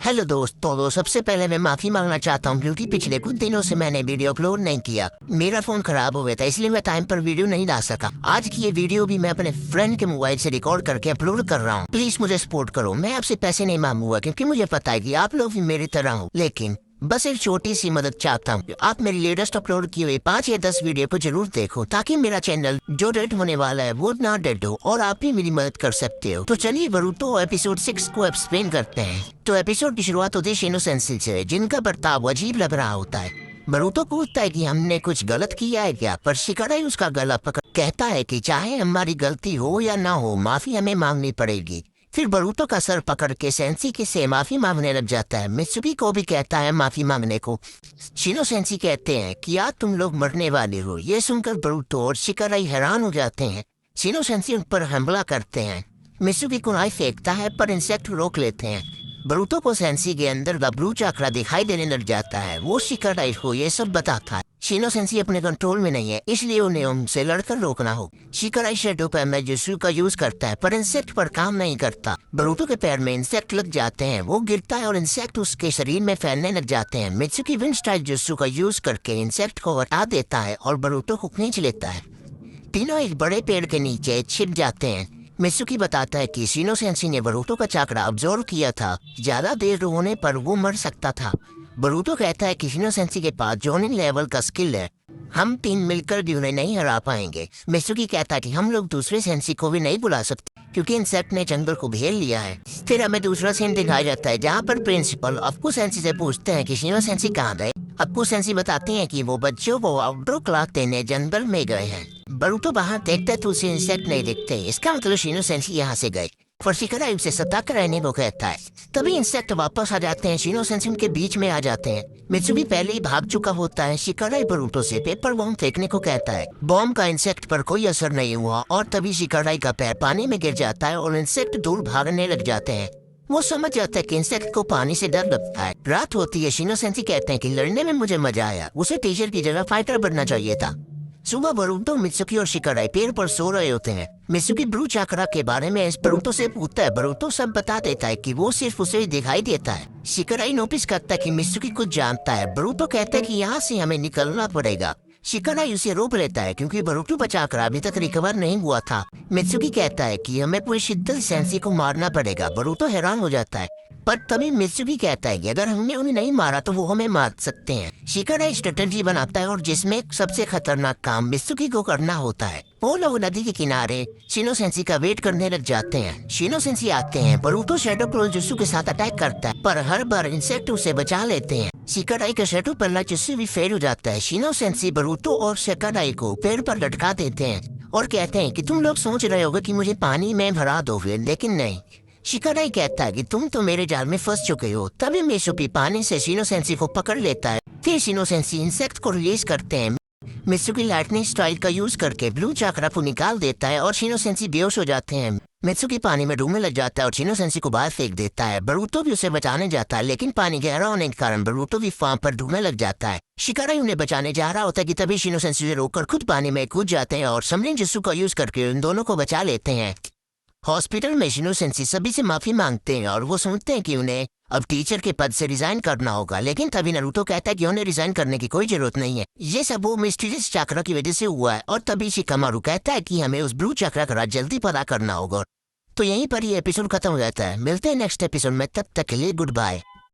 Hello दोस्तों, सबसे पहले मैं माफी मांगना चाहता हूँ क्योंकि पिछले कुछ दिनों से मैंने वीडियो अपलोड नहीं किया। मेरा फोन खराब हो गया था, इसलिए मैं टाइम पर वीडियो नहीं ला सका। आज की ये वीडियो भी मैं अपने फ्रेंड के मोबाइल से रिकॉर्ड करके अपलोड कर रहा हूँ। प्लीज मुझे सपोर्ट करो। मैं आपसे पैसे नहीं मांगूंगा क्योंकि मुझे पता है कि आप लोग भी मेरी तरह हो, लेकिन बस एक छोटी सी मदद चाहता हूँ। आप मेरी लेटेस्ट अपलोड किए हुए 5 या 10 वीडियो को जरूर देखो ताकि मेरा चैनल जो डेड होने वाला है वो ना डेड हो और आप भी मेरी मदद कर सकते हो। तो चलिए बरूतो एपिसोड 6 को एक्सप्लेन करते हैं। तो एपिसोड की शुरुआत होती है शिनो सेंसी से, जिनका बर्ताव अजीब लग रहा होता है। बरूतो पूछता है कि हमने कुछ गलत किया है क्या, पर शिकारा उसका गला पकड़ कहता है कि चाहे हमारी गलती हो या ना हो, माफी हमें मांगनी पड़ेगी। फिर बरूतो का सर पकड़ के सेंसी के से माफी मांगने लग जाता है। मित्सुकी को भी कहता है माफी मांगने को। शिनो सेंसी कहते हैं कि यार तुम लोग मरने वाले हो। ये सुनकर बरूतो और शिकाराई हैरान हो जाते हैं। शिनो सेंसी उन पर हमला करते हैं। मित्सुकी कुनाई फेंकता है पर इंसेक्ट रोक लेते हैं। बरूतो को सेंसी के अंदर का ब्लू चक्रा दिखाई देने लग जाता है। वो शिकाराई को ये सब बताता है। शिनो सेंसी अपने कंट्रोल में नहीं है, इसलिए उन्हें उनसे लड़कर रोकना हो। शिकाराई शैडो पर मैजुत्सु का यूज करता है पर इंसेक्ट पर काम नहीं करता। बरूतो के पैर में इंसेक्ट लग जाते हैं। वो गिरता है और इंसेक्ट उसके शरीर में फैलने लग जाते हैं। मित्सुकी विंड स्टाइल जुत्सु का यूज करके इंसेक्ट को हटा देता है और बरूतो को खींच लेता है। तीनों एक बड़े पेड़ के नीचे छिप जाते हैं। मित्सुकी बताता है कि शिनो सेंसी ने बरूतो का चक्रा अब्जॉर्व किया था। ज्यादा देर होने पर वो मर सकता था। बरूतो कहता है कि शिनो सेंसी के पास जोनिन लेवल का स्किल है। हम 3 मिलकर भी उन्हें नहीं हरा पाएंगे। मित्सुकी कहता है कि हम लोग दूसरे सेंसी को भी नहीं बुला सकते क्योंकि इंसेक्ट ने जंगल को घेर लिया है। फिर हमें दूसरा सीन दिखाया जाता है जहाँ पर प्रिंसिपल अप्पू सेंसी से पूछते हैं कि शिनो सेंसी कहाँ गए। अप्पू सेंसी बताते हैं कि वो बच्चों को आउटडोर क्लास देने जंगल में गए हैं। बरूतो बाहर देखता है तो उसे इंसेक्ट नहीं दिखते। इसका मतलब शिनो सेंसी यहाँ से गए। पर शिकाराई उसे सतर्क रहने को कहता है। तभी इंसेक्ट वापस आ जाते हैं। शिनो सेंसी उनके बीच में आ जाते हैं। मित्सुकी पहले ही भाग चुका होता है। शिकाराई बरूतो से पेपर बॉम्ब फेंकने को कहता है। बॉम्ब का इंसेक्ट पर कोई असर नहीं हुआ और तभी शिकाराई का पैर पानी में गिर जाता है और इंसेक्ट दूर भागने लग जाते हैं। वो समझ जाता है कि इंसेक्ट को पानी से डर लगता है। रात होती है। शिनो सेंसी कहते हैं कि लड़ने में मुझे मजा आया, उसे टीचर की जगह फाइटर बनना चाहिए था। सुबह बरूतो मित्सुकी और शिकाराई पेड़ पर सो रहे होते हैं। मित्सुकी ब्लू चक्रा के बारे में बरूतो से पूछता है। बरूतो सब बता देता है कि वो सिर्फ उसे दिखाई देता है। शिकाराई नोटिस करता है कि मित्सुकी कुछ जानता है। बरूतो कहता है कि यहाँ से हमें निकलना पड़ेगा। शिकाराई उसे रोक लेता है क्योंकि बरूतो का चक्रा अभी तक रिकवर नहीं हुआ था। मित्सुकी कहता है कि हमें पूरी शिद्दत सेंसी को मारना पड़ेगा। बरूतो हैरान हो जाता है पर तभी मित्सुकी कहता है कि अगर हमने उन्हें नहीं मारा तो वो हमें मार सकते हैं। शिकाराई स्ट्रेटजी बनाता है और जिसमें सबसे खतरनाक काम मित्सुकी को करना होता है। वो लोग नदी के किनारे शिनो सेंसी का वेट करने लग जाते हैं। शिनो सेंसी आते हैं। बरूतो शैडो क्लोन जुत्सु के साथ अटैक करता है पर हर बार इंसेक्ट उसे बचा लेते हैं। शिकाराई का शैडो पल्ला जुत्सु भी फेल हो जाता है। शिनो सेंसी बरूतो और शिकाराई को पेड़ पर लटका देते हैं और कहते हैं कि तुम लोग सोच रहे होगे कि मुझे पानी में भरा दोगे, लेकिन नहीं। शिकाराई कहता है कि तुम तो मेरे जाल में फंस चुके हो। तभी मित्सुकी पानी से शिनो सेंसी को पकड़ लेता है। फिर शिनो सेंसी इंसेक्ट को रिलीज करते हैं। मित्सुकी लाइटनिंग स्टाइल का यूज करके ब्लू चक्रा को निकाल देता है और शिनो सेंसी बेहोश हो जाते हैं। मित्सुकी पानी में डूबने लग जाता है और शिनो सेंसी को बाहर फेंक देता है। बरूतो भी उसे बचाने जाता है लेकिन पानी गहरा होने के कारण बरूतो भी फार्म पर डूबने लग जाता है। शिकाराई उन्हें बचाने जा रहा होता है कि तभी शिनो सेंसी से रोककर खुद पानी में कूद जाते हैं और समरिन जुत्सु का यूज करके उन दोनों को बचा लेते हैं। हॉस्पिटल में शिनो सेंसी सभी से माफी मांगते हैं और वो सुनते हैं कि उन्हें अब टीचर के पद से रिजाइन करना होगा, लेकिन तभी नारुतो कहता है कि उन्हें रिजाइन करने की कोई जरूरत नहीं है। ये सब वो मिस्टीरियस चक्रा की वजह से हुआ है। और तभी शिकामारू कहता है कि हमें उस ब्लू चक्रा का राज जल्दी पता करना होगा। तो यहीं पर ये एपिसोड खत्म हो जाता है। मिलते हैं नेक्स्ट एपिसोड में, तब तक के लिए गुड बाय।